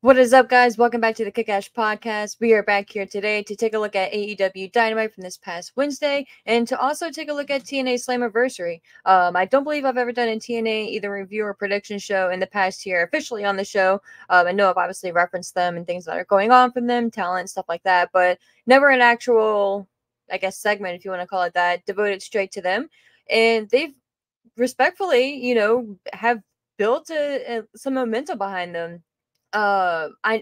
What is up, guys? Welcome back to the Kick-Ass Podcast. We are back here today to take a look at AEW Dynamite from this past Wednesday and to also take a look at TNA Slammiversary. I don't believe I've ever done a TNA either review or prediction show in the past year officially on the show. I know I've obviously referenced them and things that are going on from them, talent, stuff like that, but never an actual, I guess, segment, if you want to call it that, devoted straight to them. And they've respectfully, have built some momentum behind them. I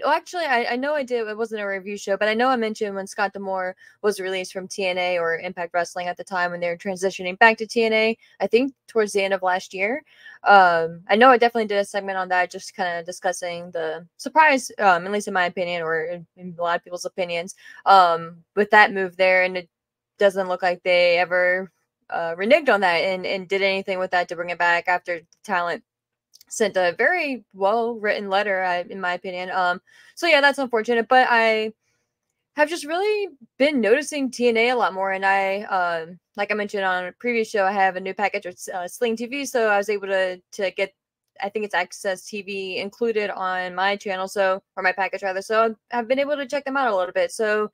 know I did. It wasn't a review show, but I know I mentioned when Scott D'Amore was released from TNA or Impact Wrestling at the time when they were transitioning back to TNA. I think towards the end of last year. I know I definitely did a segment on that, just kind of discussing the surprise, at least in my opinion, or in a lot of people's opinions, with that move there, and it doesn't look like they ever reneged on that and did anything with that to bring it back after the talent sent a very well written letter, in my opinion. So yeah, that's unfortunate, but I have just really been noticing TNA a lot more, and like I mentioned on a previous show, I have a new package with Sling TV, so I was able to get, I think it's Access TV included on my channel, or my package rather. So I've been able to check them out a little bit. So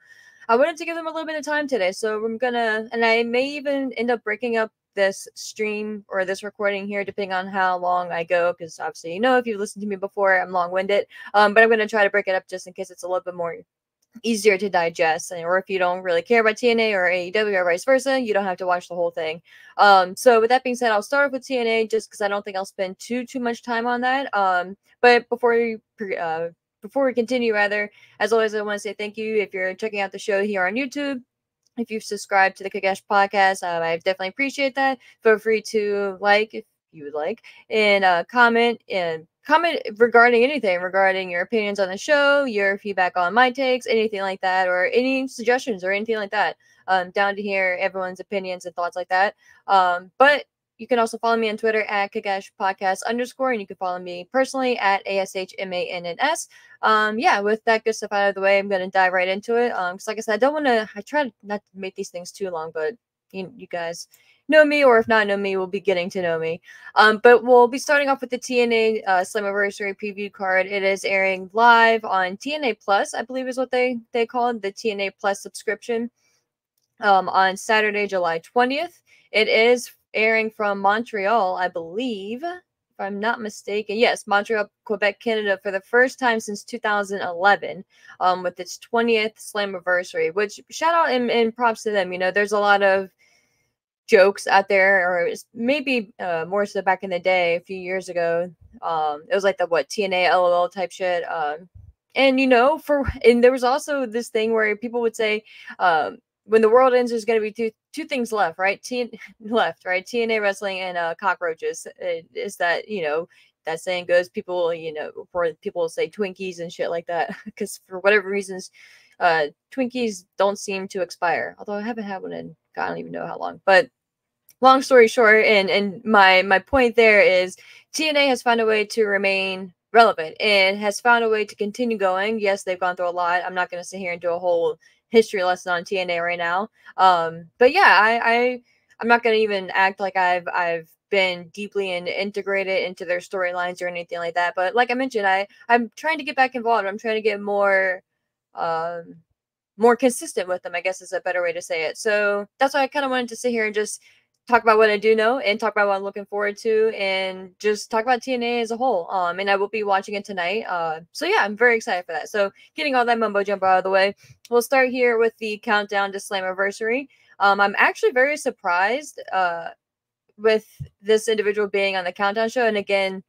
I wanted to give them a little bit of time today. So and I may even end up breaking up this stream or this recording here, depending on how long I go, because obviously, if you've listened to me before, I'm long-winded. But I'm going to try to break it up just in case it's a little bit more easier to digest, or if you don't really care about TNA or AEW or vice versa, you don't have to watch the whole thing. So with that being said, I'll start off with TNA just because I don't think I'll spend too much time on that. But before we continue, rather, as always, I want to say thank you if you're checking out the show here on YouTube. If you've subscribed to the Kick-Ass Podcast, I definitely appreciate that. Feel free to like if you would like, and comment regarding anything, regarding your opinions on the show, your feedback on my takes, anything like that, or any suggestions or anything like that. Down to hear everyone's opinions and thoughts like that. But you can also follow me on Twitter at Kickash Podcast _, and you can follow me personally at ASHMANNS. Yeah, with that good stuff out of the way, I'm gonna dive right into it. Because like I said, I try not to make these things too long, but you guys know me, or if not know me, will be getting to know me. But we'll be starting off with the TNA Slammiversary preview card. It is airing live on TNA Plus, I believe is what they call it, the TNA Plus subscription. On Saturday, July 20th. It is airing from Montreal, I believe, if I'm not mistaken. Yes, Montreal, Quebec, Canada, for the first time since 2011, with its 20th Slammiversary, which shout out and props to them. There's a lot of jokes out there, or maybe more so back in the day, a few years ago. It was like the TNA LOL type shit. And there was also this thing where people would say, when the world ends, there's going to be two things left, right? TNA wrestling and cockroaches. Is that that saying goes? People people say Twinkies and shit like that because for whatever reasons, Twinkies don't seem to expire. Although I haven't had one in God, I don't even know how long. But long story short, and my point there is TNA has found a way to remain relevant and has found a way to continue going. Yes, they've gone through a lot. I'm not going to sit here and do a whole history lesson on TNA right now. But yeah, I'm not going to even act like I've been deeply integrated into their storylines or anything like that. But like I mentioned, I'm trying to get back involved. I'm trying to get more consistent with them, I guess is a better way to say it. So that's why I kind of wanted to sit here and just talk about what I do know and talk about what I'm looking forward to and just talk about TNA as a whole. And I will be watching it tonight. So yeah, I'm very excited for that. So getting all that mumbo jumbo out of the way, we'll start here with the countdown to Slammiversary. I'm actually very surprised with this individual being on the countdown show. And again,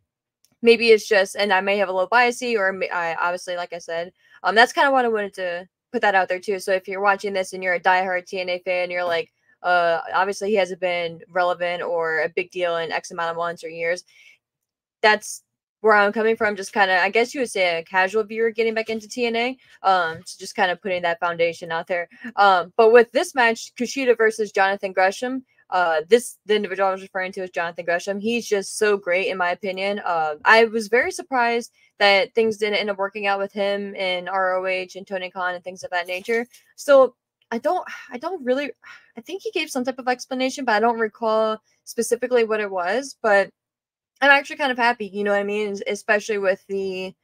maybe it's just, and I may have a little biasy, or I obviously, like I said, that's kind of what I wanted to put that out there too. So if you're watching this and you're a diehard TNA fan, you're like, obviously he hasn't been relevant or a big deal in X amount of months or years. That's where I'm coming from. Just kind of, I guess you would say, a casual viewer getting back into TNA. So just kind of putting that foundation out there. But with this match, Kushida versus Jonathan Gresham, the individual I was referring to is Jonathan Gresham. He's just so great, in my opinion. I was very surprised that things didn't end up working out with him in ROH and Tony Khan and things of that nature. Still, I don't really, I think he gave some type of explanation, but I don't recall specifically what it was. But I'm actually kind of happy, you know what I mean? Especially with the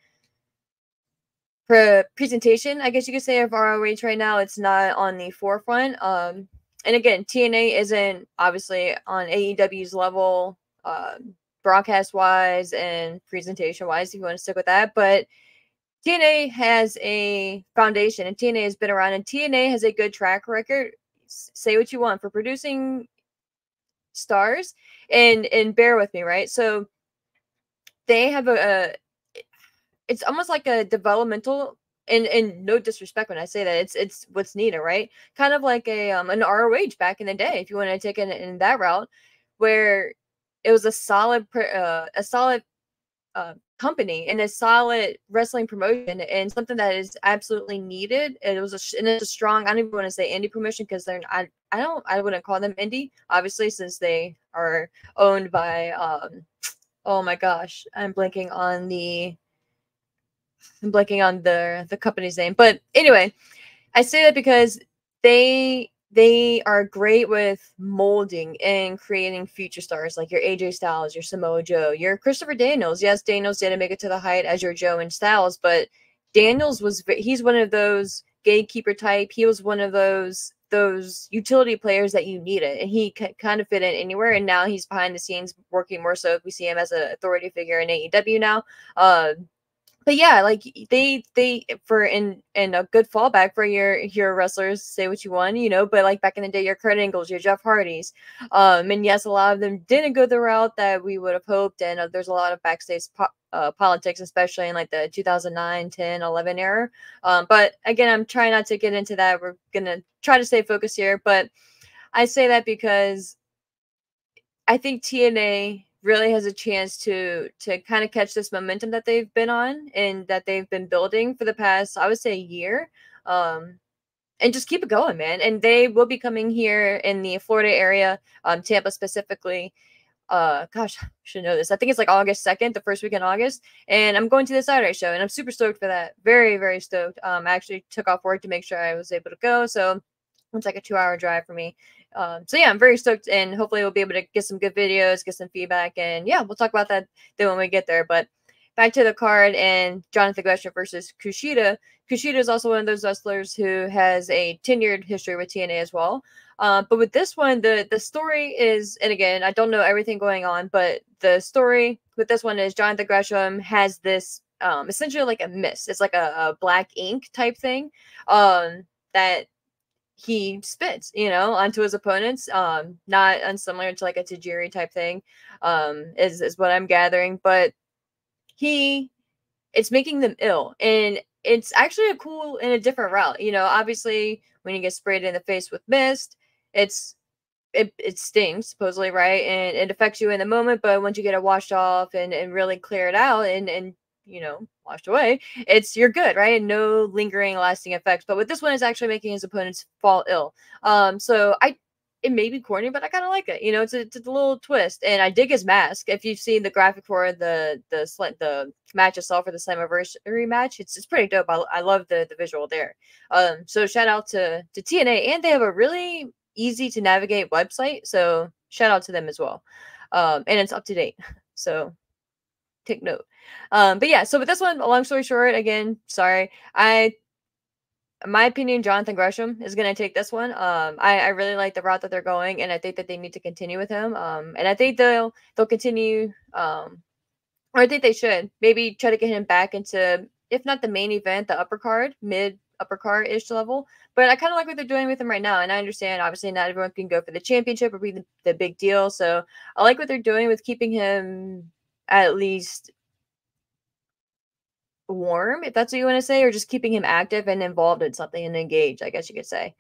presentation, I guess you could say, of ROH right now. It's not on the forefront. And again, TNA isn't obviously on AEW's level, broadcast wise and presentation wise, if you want to stick with that. But TNA has a foundation, and TNA has been around, and TNA has a good track record. Say what you want for producing stars, and bear with me, right? So they have a it's almost like a developmental, and no disrespect when I say that, it's what's needed, right? Kind of like a an ROH back in the day, if you want to take it in that route, where it was a solid company and a solid wrestling promotion and something that is absolutely needed. And it was and it's a strong, I don't even want to say indie promotion, because they're I wouldn't call them indie, obviously, since they are owned by oh my gosh, I'm blanking on the company's name. But anyway, I say that because they are great with molding and creating future stars like your AJ Styles, your Samoa Joe, your Christopher Daniels. Yes, Daniels didn't make it to the height as your Joe and Styles, but Daniels he's one of those gatekeeper type. He was one of those utility players that you needed, and he kind of fit in anywhere. And now he's behind the scenes working more so. We see him as an authority figure in AEW now. But yeah, like they for in a good fallback for your wrestlers, say what you want, but like back in the day, your Kurt Angles, your Jeff Hardys, and yes, a lot of them didn't go the route that we would have hoped, and there's a lot of backstage politics, especially in like the 2009, 10, 11 era. But again, I'm trying not to get into that. We're gonna try to stay focused here, but I say that because I think TNA really has a chance to kind of catch this momentum that they've been on and that they've been building for the past, I would say, year. And just keep it going, man. And they will be coming here in the Florida area, Tampa specifically. Gosh, I should know this. I think it's like August 2nd, the first week in August. And I'm going to the Saturday show, and I'm super stoked for that. Very, very stoked. I actually took off work to make sure I was able to go. So it's like a 2-hour drive for me. So yeah, I'm very stoked, and hopefully we'll be able to get some good videos, get some feedback, and yeah, we'll talk about that then when we get there. But back to the card and Jonathan Gresham versus Kushida. Kushida is also one of those wrestlers who has a tenured history with TNA as well. But with this one, the story is, and again, I don't know everything going on, but the story with this one is Jonathan Gresham has this essentially like a mist. It's like a black ink type thing that he spits, onto his opponents. Not unsimilar to like a Tajiri type thing, is what I'm gathering. But it's making them ill, and it's actually a cool and a different route. Obviously, when you get sprayed in the face with mist, it stings supposedly, right, and it affects you in the moment. But once you get it washed off and really clear it out and washed away, you're good, right? And no lingering, lasting effects. But with this one, it's actually making his opponents fall ill. So it may be corny, but I kind of like it. It's a little twist, and I dig his mask. If you've seen the graphic for the match itself, for the Slammiversary match, it's pretty dope. I love the visual there. So shout out to TNA, and they have a really easy to navigate website. So shout out to them as well. And it's up to date. So take note. But yeah, so with this one, long story short, again, sorry. In my opinion, Jonathan Gresham is going to take this one. I really like the route that they're going, and I think that they need to continue with him. And I think they'll continue, or I think they should maybe try to get him back into, if not the main event, the upper card, mid upper card ish level. But I kind of like what they're doing with him right now, and I understand obviously not everyone can go for the championship or be the big deal. So I like what they're doing with keeping him at least warm, if that's what you want to say, or just keeping him active and involved in something and engaged, I guess you could say.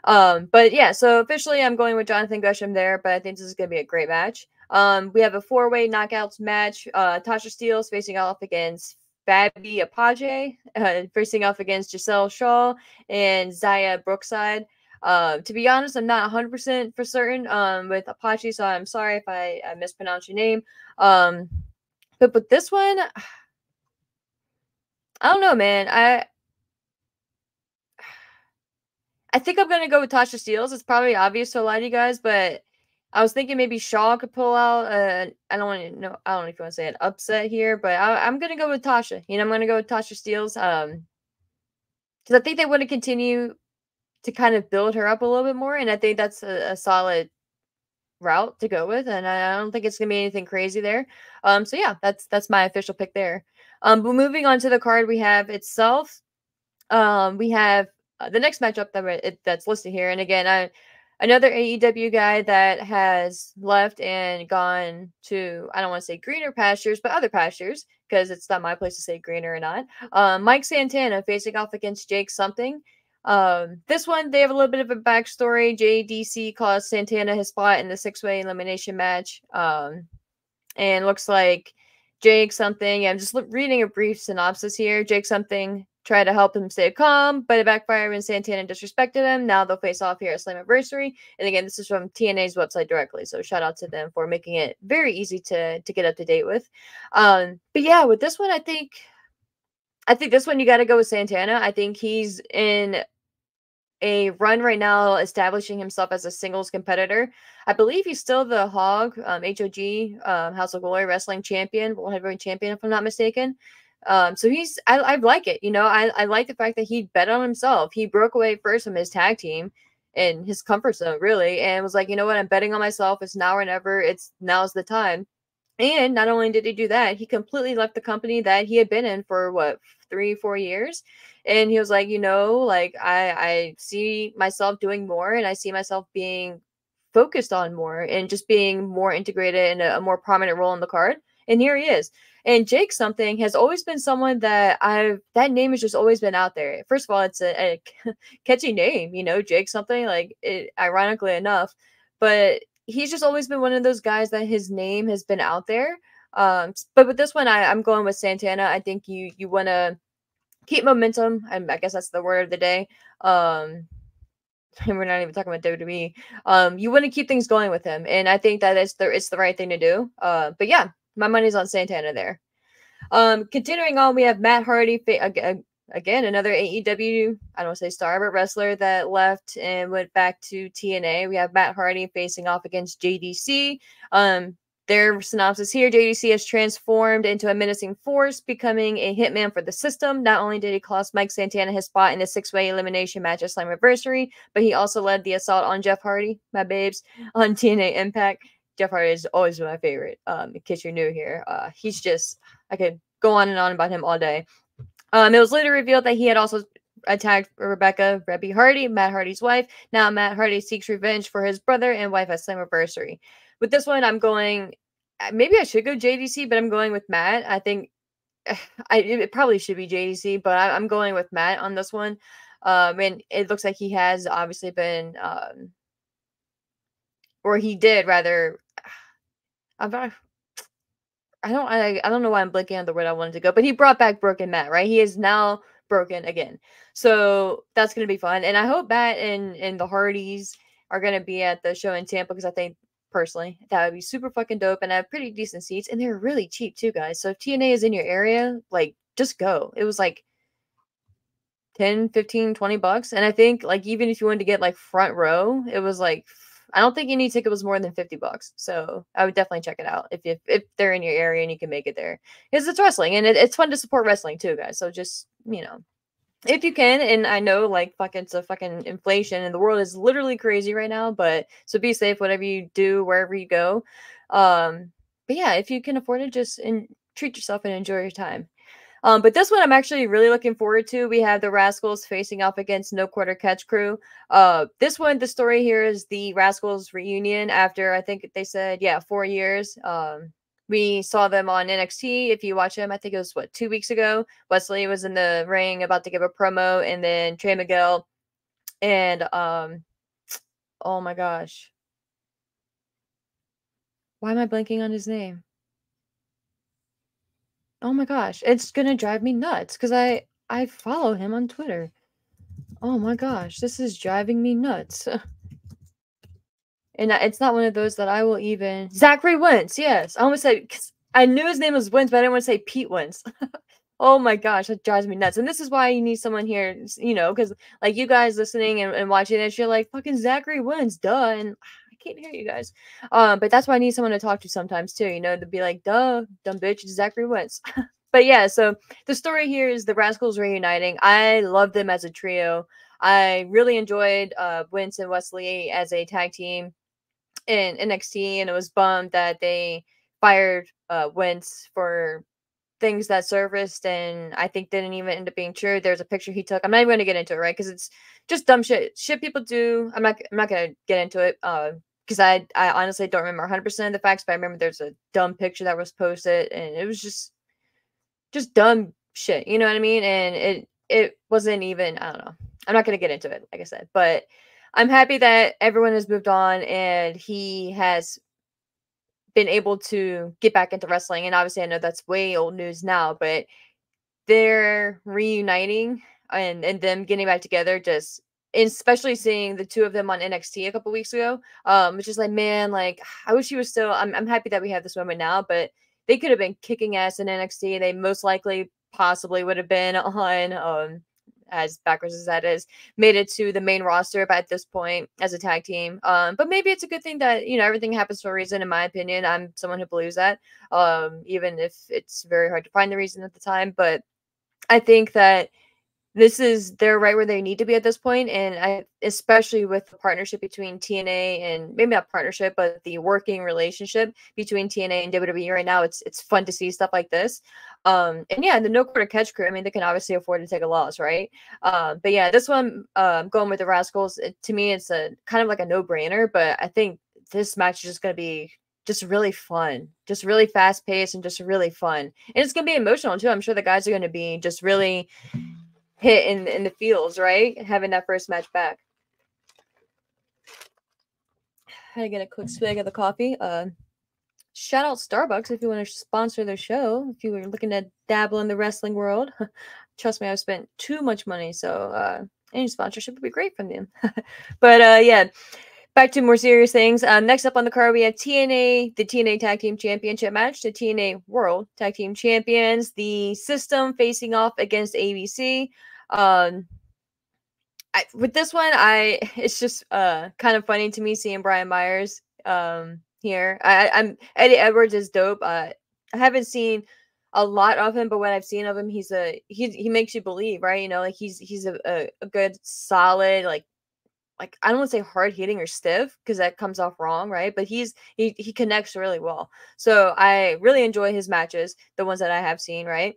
But yeah, so officially I'm going with Jonathan Gresham there, but I think this is going to be a great match. We have a 4-way knockouts match. Tasha Steelz facing off against Fabi Apache, facing off against Giselle Shaw and Zaya Brookside. To be honest, I'm not 100% for certain with Apache, so I'm sorry if I mispronounce your name. But with this one, I don't know, man. I think I'm gonna go with Tasha Steelz. It's probably obvious to a lot of you guys, but I was thinking maybe Shaw could pull out. I don't want to know. I don't know if you want to say an upset here, but I'm gonna go with Tasha. I'm gonna go with Tasha Steelz. because I think they want to continue to kind of build her up a little bit more, and I think that's a solid route to go with, and I don't think it's gonna be anything crazy there. So yeah, that's my official pick there. But moving on to the card we have itself, we have the next matchup that's listed here, and again, another AEW guy that has left and gone to, I don't want to say greener pastures, but other pastures, because it's not my place to say greener or not. Mike Santana facing off against Jake something. This one, they have a little bit of a backstory. JDC cost Santana his spot in the 6-way elimination match. And looks like Jake something, I'm just reading a brief synopsis here. Jake something tried to help him stay calm, but it backfired when Santana disrespected him. Now they'll face off here at Slammiversary. And again, this is from TNA's website directly, so shout out to them for making it very easy to get up to date with. But yeah, with this one, I think this one you got to go with Santana. I think he's in a run right now establishing himself as a singles competitor. I believe he's still the HOG, HOG, House of Glory Wrestling Champion, World Heavyweight Champion, if I'm not mistaken. So I like it. You know, I like the fact that he bet on himself. He broke away first from his tag team in his comfort zone, really, and was like, you know what, I'm betting on myself. It's now or never. Now's the time. And not only did he do that, he completely left the company that he had been in for what, 3-4 years. And he was like, you know, like I see myself doing more, and I see myself being focused on more and just being more integrated in a more prominent role in the card. And here he is. And Jake something has always been someone that that name has just always been out there. First of all, it's a catchy name, you know, Jake something, like it, ironically enough, but he's just always been one of those guys that his name has been out there. But with this one, I'm going with Santana. I think you want to keep momentum. I guess that's the word of the day. And we're not even talking about WWE. You want to keep things going with him, and I think that it's the right thing to do. But yeah, my money's on Santana there. Continuing on, we have Matt Hardy, again, another AEW, I don't want to say star, but wrestler that left and went back to TNA. We have Matt Hardy facing off against JDC. Their synopsis here: JDC has transformed into a menacing force, becoming a hitman for the system. Not only did he cost Mike Santana his spot in the 6-way elimination match at Slammiversary, but he also led the assault on Jeff Hardy, my babes, on TNA Impact. Jeff Hardy has always been my favorite. In case you're new here, he's just, I could go on and on about him all day. It was later revealed that he had also attacked Rebby Hardy, Matt Hardy's wife. Now Matt Hardy seeks revenge for his brother and wife at Slammiversary. With this one, I'm going, maybe I should go JDC, but I'm going with Matt. I think it probably should be JDC, but I'm going with Matt on this one. And it looks like he has obviously been, or he did rather. I don't know why I'm blanking on the word I wanted to go, but he brought back Broken Matt, right? He is now broken again. So that's going to be fun. And I hope Matt and the Hardys are going to be at the show in Tampa, because I think personally that would be super fucking dope, and I have pretty decent seats, and they're really cheap too, guys. So if TNA is in your area, like, just go. It was like 10, 15, $20. And I think, like, even if you wanted to get like front row, it was like, I don't think any ticket was more than $50. So I would definitely check it out if they're in your area and you can make it there, because it's wrestling, and it's fun to support wrestling too, guys. So just, you know, if you can. And I know, like, it's a fucking inflation and the world is literally crazy right now, but so be safe whatever you do, wherever you go. But yeah, if you can afford it, just treat yourself and enjoy your time. But this one I'm actually really looking forward to. We have the Rascals facing off against No Quarter Catch Crew. This one, the story here is the Rascals reunion after, I think they said, 4 years. We saw them on NXT. If you watch them, I think it was 2 weeks ago. Wesley was in the ring about to give a promo, and then Trey Miguel and oh my gosh, why am I blanking on his name? Oh my gosh, it's gonna drive me nuts because I follow him on Twitter. Oh my gosh, this is driving me nuts. And it's not one of those that I will even. Zachary Wentz, yes. I almost said, cause I knew his name was Wentz, but I didn't want to say Pete Wentz. Oh my gosh, that drives me nuts. And this is why you need someone here, you know, because like you guys listening and watching this, you're like, fucking Zachary Wentz, duh. And I can't hear you guys. But that's why I need someone to talk to sometimes too, you know, to be like, duh, dumb bitch, it's Zachary Wentz. But yeah, so the story here is the Rascals reuniting. I love them as a trio. I really enjoyed Vince and Wesley as a tag team in NXT, and it was bummed that they fired Wentz for things that surfaced and I think didn't even end up being true. There's a picture he took. I'm not even going to get into it, right? Because it's just dumb shit people do. I'm not going to get into it because I honestly don't remember 100% of the facts, but I remember there's a dumb picture that was posted and it was just dumb shit. You know what I mean? And it wasn't even, I don't know. I'm not going to get into it, like I said, but I'm happy that everyone has moved on and he has been able to get back into wrestling. And obviously, I know that's way old news now, but they're reuniting and them getting back together. Just especially seeing the two of them on NXT a couple weeks ago, which is like, man, like I wish he was still. I'm happy that we have this moment now, but they could have been kicking ass in NXT. They most likely possibly would have been on as backwards as that is, made it to the main roster at this point as a tag team. But maybe it's a good thing that, you know, everything happens for a reason, in my opinion. I'm someone who believes that, even if it's very hard to find the reason at the time. But I think that they're right where they need to be at this point, and especially with the partnership between TNA and maybe not partnership, but the working relationship between TNA and WWE right now, it's fun to see stuff like this. And yeah, the no quarter catch crew, I mean, they can obviously afford to take a loss, right? But yeah, this one, going with the Rascals, to me, it's a kind of like a no brainer. But I think this match is just going to be just really fun, just really fast paced, and just really fun, and it's going to be emotional too. I'm sure the guys are going to be just really hit in the feels, right? Having that first match back. Had to get a quick swig of the coffee. Shout out Starbucks if you want to sponsor the show. If you were looking to dabble in the wrestling world, trust me, I've spent too much money, so any sponsorship would be great from them. But yeah, back to more serious things. Next up on the card, we have the TNA Tag Team Championship match, the TNA World Tag Team Champions, the System facing off against ABC. With this one, it's just kind of funny to me seeing Brian Myers here. I'm Eddie Edwards is dope. I haven't seen a lot of him, but what I've seen of him, he makes you believe, right? You know, like he's a good solid like I don't want to say hard hitting or stiff because that comes off wrong, right? But he connects really well. So I really enjoy his matches, the ones that I have seen, right?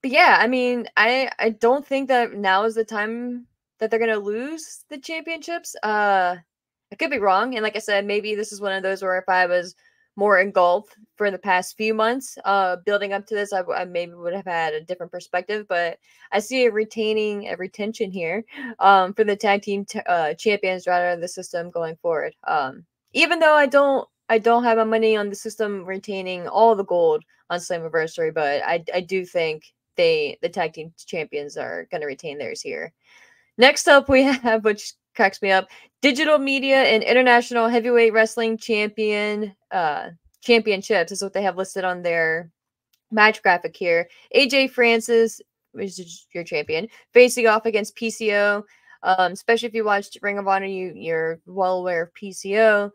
But yeah, I mean, I don't think that now is the time that they're gonna lose the championships. I could be wrong, and like I said, maybe this is one of those where if I was more engulfed for the past few months, building up to this, I maybe would have had a different perspective. But I see a retention here, for the tag team champions rather than the System going forward. Even though I don't have my money on the System retaining all the gold on Slammiversary, but I do think the tag team champions are going to retain theirs here. Next up, we have, which cracks me up, Digital Media and International Heavyweight Wrestling Championships is what they have listed on their match graphic here. AJ Francis, which is your champion, facing off against PCO. Especially if you watched Ring of Honor, you're well aware of PCO.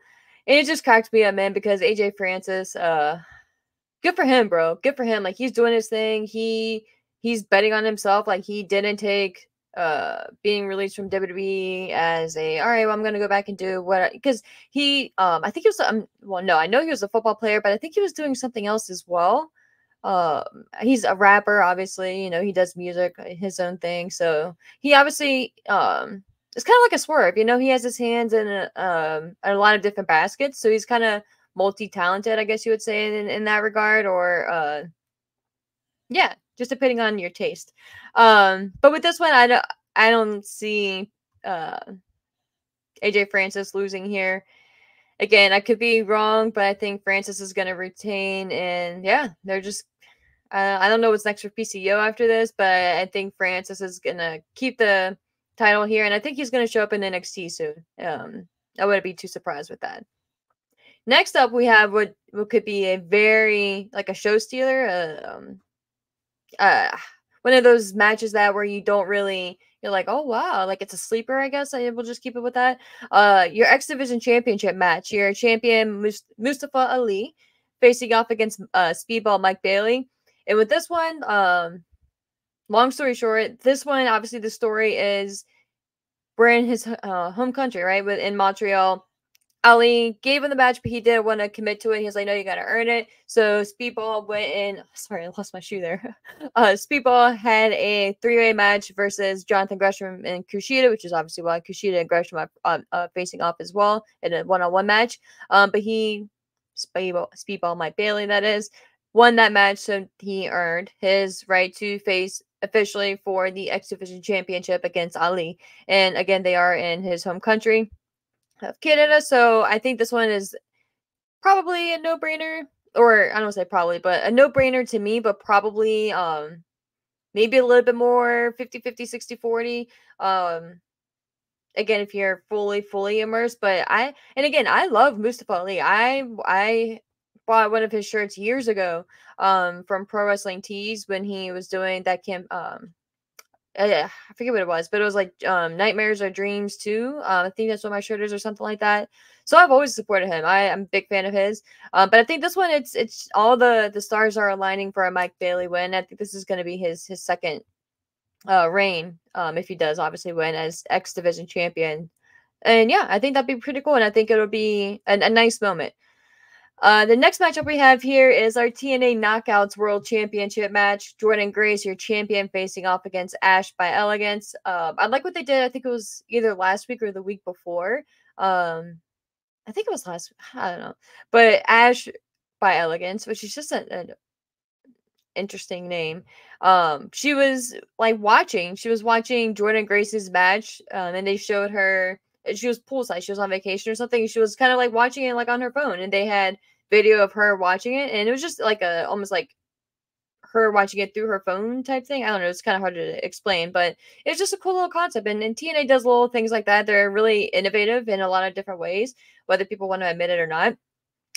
And it just cracks me up, man, because AJ Francis, good for him, bro. Good for him. Like he's doing his thing. He's betting on himself. Like he didn't take being released from WWE as a all right, well, I'm gonna go back and do what, because he I think he was well, no, I know he was a football player, but I think he was doing something else as well. He's a rapper, obviously, you know, he does music, his own thing. So he obviously it's kind of like a Swerve, you know, he has his hands in a lot of different baskets, so he's kind of multi-talented, I guess you would say, in that regard, or yeah, just depending on your taste. But with this one, I don't see AJ Francis losing here. Again, I could be wrong, but I think Francis is going to retain, and yeah, they're just I don't know what's next for PCO after this, but I think Francis is going to keep the title here, and I think he's going to show up in NXT soon. I wouldn't be too surprised with that. Next up, we have what could be a very, like a show stealer, one of those matches that where you don't really, you're like, oh wow, like it's a sleeper, I guess. I will just keep it with that. Your X Division Championship match. Your champion Mustafa Ali facing off against Speedball Mike Bailey. And with this one, long story short, this one, obviously the story is we're in his home country, right? In Montreal. Ali gave him the match, but he didn't want to commit to it. He was like, no, you got to earn it. So Speedball went in. Sorry, I lost my shoe there. Speedball had a three-way match versus Jonathan Gresham and Kushida, which is obviously why Kushida and Gresham are facing off as well in a one-on-one match. But Speedball, Mike Bailey, that is, won that match. So he earned his right to face officially for the X Division Championship against Ali. And again, they are in his home country of Canada. So I think this one is probably a no-brainer. Or I don't say probably, but a no-brainer to me, but probably maybe a little bit more 50-50, 60-40. Again, if you're fully immersed. But I love Mustafa Ali. I bought one of his shirts years ago from Pro Wrestling Tees when he was doing that I forget what it was, but it was like Nightmares or Dreams too. I think that's what my shirt is or something like that. So I've always supported him. I'm a big fan of his. But I think this one, it's all the stars are aligning for a Mike Bailey win. I think this is going to be his second reign. If he does obviously win as X Division champion. And yeah, I think that'd be pretty cool. And I think it'll be a nice moment. The next matchup we have here is our TNA Knockouts World Championship match. Jordan Grace, your champion, facing off against Ash by Elegance. I like what they did. I think it was either last week or the week before. I think it was last. I don't know, but Ash by Elegance, which is just an interesting name. She was like watching. She was watching Jordan Grace's match, and they showed her. She was poolside. She was on vacation or something. She was kind of like watching it like on her phone, and they had video of her watching it, and it was just like almost like her watching it through her phone type thing. I don't know. It's kind of hard to explain, but it's just a cool little concept. And TNA does little things like that. They're really innovative in a lot of different ways, whether people want to admit it or not.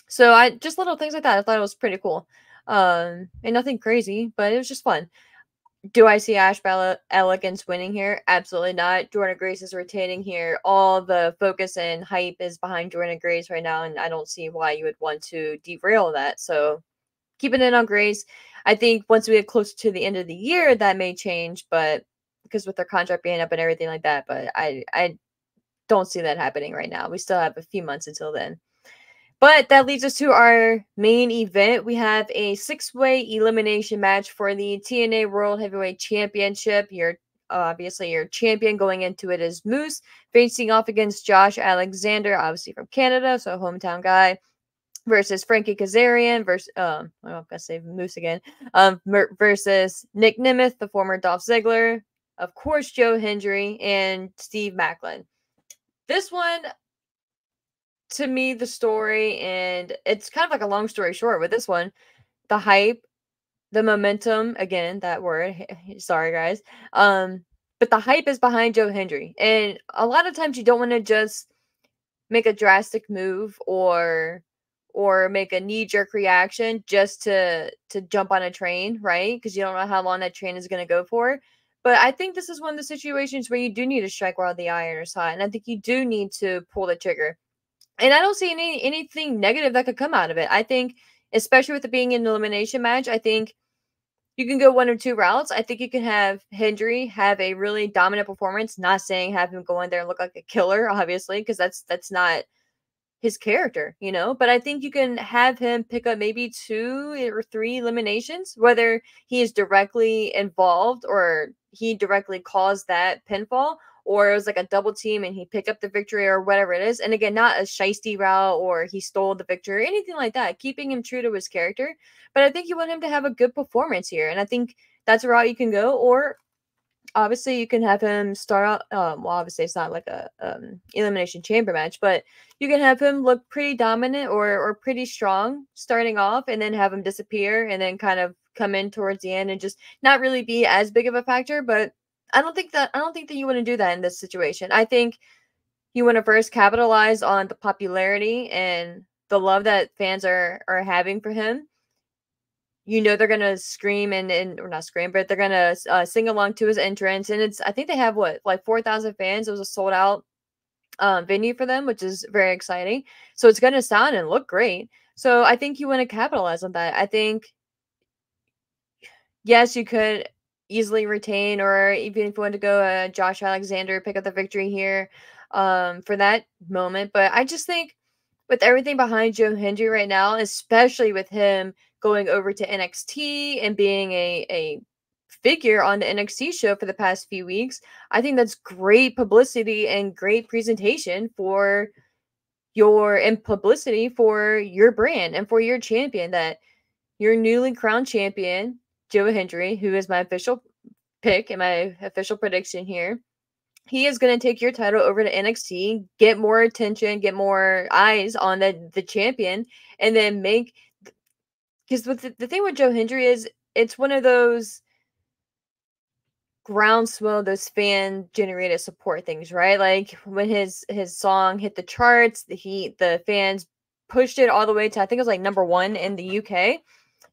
So I just little things like that. I thought it was pretty cool. And nothing crazy, but it was just fun. Do I see Ash Elegance winning here? Absolutely not. Jordan Grace is retaining here. All the focus and hype is behind Jordan Grace right now, and I don't see why you would want to derail that. So keeping it on Grace. I think once we get closer to the end of the year, that may change, but because with their contract being up and everything like that, but I don't see that happening right now. We still have a few months until then. But that leads us to our main event. We have a 6-way elimination match for the TNA World Heavyweight Championship. Obviously your champion going into it is Moose, facing off against Josh Alexander, obviously from Canada, so hometown guy, versus Frankie Kazarian versus I'm gonna say Moose again. Versus Nick Nemeth, the former Dolph Ziggler, of course Joe Hendry, and Steve Macklin. This one, to me, the story, and it's kind of like a long story short with this one, the hype, the momentum, again, that word, sorry guys, but the hype is behind Joe Hendry, and a lot of times you don't want to just make a drastic move or make a knee-jerk reaction just to jump on a train, right? Because you don't know how long that train is going to go for. But I think this is one of the situations where you do need to strike while the iron is hot, and I think you do need to pull the trigger. And I don't see anything negative that could come out of it. I think, especially with it being an elimination match, I think you can go one or two routes. I think you can have Hendry have a really dominant performance. Not saying have him go in there and look like a killer, obviously, because that's not his character, But I think you can have him pick up maybe 2 or 3 eliminations, whether he is directly involved or he directly caused that pinfall, or it was like a double team and he picked up the victory or whatever it is. And again, not a shiesty route or he stole the victory or anything like that, keeping him true to his character. But I think you want him to have a good performance here. And I think that's a route you can go. Or obviously you can have him start out, well, obviously it's not like a elimination chamber match, but you can have him look pretty dominant or pretty strong starting off, and then have him disappear and then kind of come in towards the end and just not really be as big of a factor. But I don't think that you want to do that in this situation. I think you want to first capitalize on the popularity and the love that fans are having for him. They're gonna scream or not scream, but they're gonna sing along to his entrance. And I think they have like 4,000 fans. It was a sold out venue for them, which is very exciting. So it's gonna sound and look great. So I think you want to capitalize on that. I think yes, you could easily retain, or even if you want to go Josh Alexander, pick up the victory here for that moment. But I just think with everything behind Joe Hendry right now, especially with him going over to NXT and being a figure on the NXT show for the past few weeks, I think that's great publicity and great presentation for publicity for your brand and for your champion, that your newly crowned champion, Joe Hendry, who is my official pick and my official prediction here, he is going to take your title over to NXT, get more attention, get more eyes on the champion, and then make, because the thing with Joe Hendry is it's one of those groundswell, those fan generated support things, right? Like when his song hit the charts, the fans pushed it all the way to, I think it was like #1 in the UK.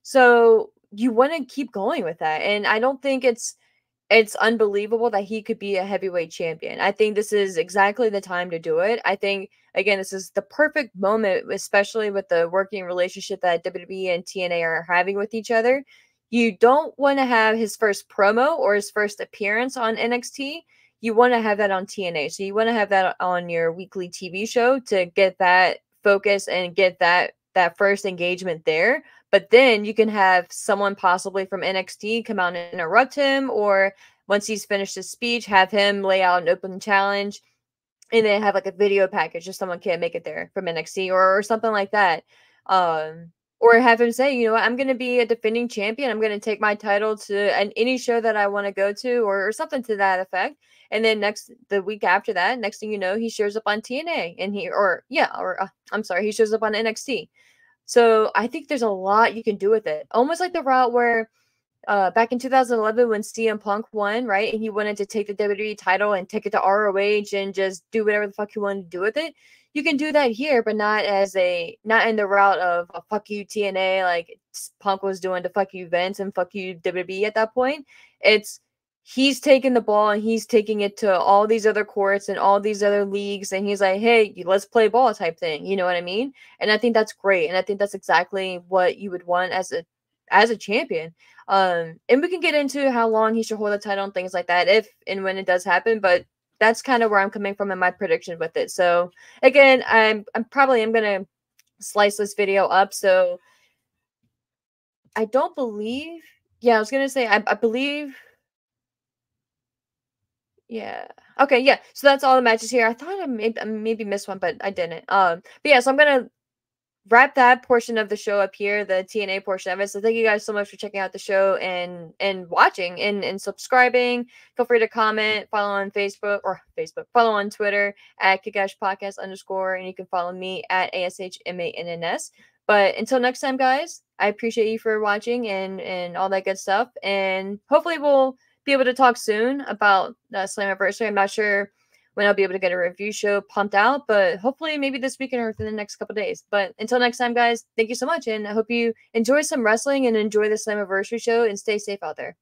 So you want to keep going with that. And I don't think it's unbelievable that he could be a heavyweight champion. I think this is exactly the time to do it. I think, again, this is the perfect moment, especially with the working relationship that WWE and TNA are having with each other. You don't want to have his first promo or his first appearance on NXT. You want to have that on TNA. So you want to have that on your weekly TV show to get that focus and get that first engagement there. But then you can have someone possibly from NXT come out and interrupt him, or once he's finished his speech, have him lay out an open challenge, and then have like a video package if someone can't make it there from NXT, or something like that. Or have him say, you know what, I'm going to be a defending champion. I'm going to take my title to any show that I want to go to, or something to that effect. And then the week after that, next thing you know, he shows up on TNA, and he shows up on NXT. So I think there's a lot you can do with it. Almost like the route where back in 2011 when CM Punk won, right? And he wanted to take the WWE title and take it to ROH and just do whatever the fuck he wanted to do with it. You can do that here, but not in the route of a fuck you TNA like Punk was doing to fuck you Vince and fuck you WWE at that point. It's he's taking the ball and he's taking it to all these other courts and all these other leagues, and he's like, hey, let's play ball type thing. You know what I mean? And I think that's great. And I think that's exactly what you would want as a champion. And we can get into how long he should hold the title and things like that if and when it does happen, but that's kind of where I'm coming from in my prediction with it. So again, I'm gonna slice this video up. So I don't believe, yeah, I was gonna say I believe, yeah. Okay, yeah. So that's all the matches here. I thought I maybe missed one, but I didn't. But yeah, so I'm gonna wrap that portion of the show up here, the TNA portion of it. So thank you guys so much for checking out the show and watching and subscribing. Feel free to comment, follow on follow on Twitter at @KickAshPodcast_, and you can follow me at ASHMANNS. But until next time, guys, I appreciate you for watching and all that good stuff. And hopefully we'll be able to talk soon about the Slammiversary. I'm not sure when I'll be able to get a review show pumped out, but hopefully maybe this weekend or within the next couple days. But until next time, guys, thank you so much, and I hope you enjoy some wrestling and enjoy the Slammiversary show, and stay safe out there.